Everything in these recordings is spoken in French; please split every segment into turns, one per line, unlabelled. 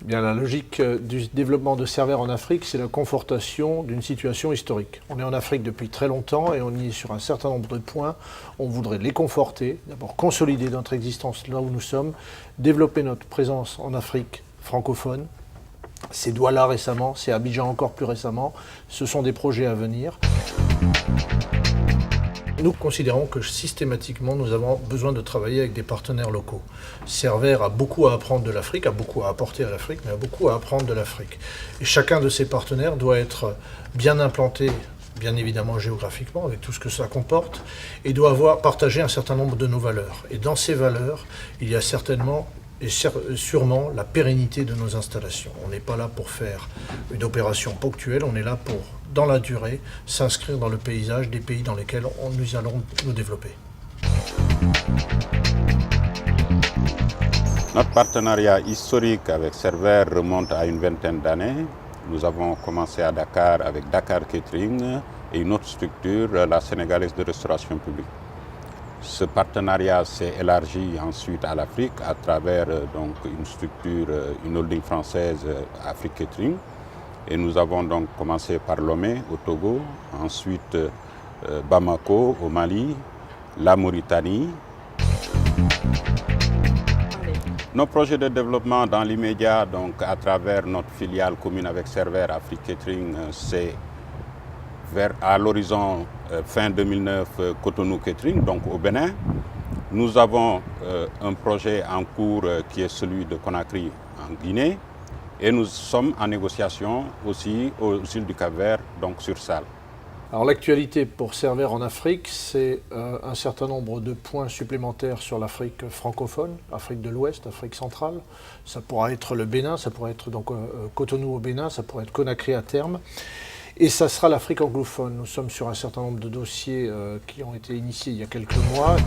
Bien, la logique du développement de Servair en Afrique, c'est la confortation d'une situation historique. On est en Afrique depuis très longtemps et on y est sur un certain nombre de points. On voudrait les conforter, d'abord consolider notre existence là où nous sommes, développer notre présence en Afrique francophone. C'est Douala récemment, c'est Abidjan encore plus récemment. Ce sont des projets à venir. Nous considérons que systématiquement, nous avons besoin de travailler avec des partenaires locaux. Servair a beaucoup à apprendre de l'Afrique, a beaucoup à apporter à l'Afrique, mais a beaucoup à apprendre de l'Afrique. Et chacun de ces partenaires doit être bien implanté, bien évidemment géographiquement, avec tout ce que ça comporte, et doit avoir partagé un certain nombre de nos valeurs. Et dans ces valeurs, il y a certainement et sûrement la pérennité de nos installations. On n'est pas là pour faire une opération ponctuelle, on est là pour, dans la durée, s'inscrire dans le paysage des pays dans lesquels nous allons nous développer.
Notre partenariat historique avec Servair remonte à une vingtaine d'années. Nous avons commencé à Dakar avec Dakar Catering et une autre structure, la Sénégalaise de restauration publique. Ce partenariat s'est élargi ensuite à l'Afrique à travers donc une structure, une holding française, Afrique Catering. Et nous avons donc commencé par Lomé au Togo, ensuite Bamako au Mali, la Mauritanie. Nos projets de développement dans l'immédiat, donc à travers notre filiale commune avec Servair Afrique Catering, c'est à l'horizon fin 2009 Cotonou Catering, donc au Bénin. Nous avons un projet en cours qui est celui de Conakry en Guinée et nous sommes en négociation aussi aux îles du Cap-Vert, donc sur Sal.
Alors l'actualité pour Servair en Afrique, c'est un certain nombre de points supplémentaires sur l'Afrique francophone, Afrique de l'Ouest, Afrique centrale. Ça pourra être le Bénin, ça pourrait être donc Cotonou au Bénin, ça pourrait être Conakry à terme. Et ça sera l'Afrique anglophone. Nous sommes sur un certain nombre de dossiers qui ont été initiés il y a quelques mois.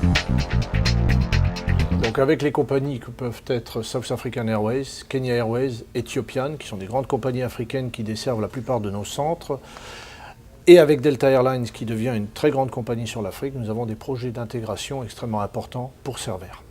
Donc avec les compagnies que peuvent être South African Airways, Kenya Airways, Ethiopian, qui sont des grandes compagnies africaines qui desservent la plupart de nos centres, et avec Delta Airlines, qui devient une très grande compagnie sur l'Afrique, nous avons des projets d'intégration extrêmement importants pour Servair.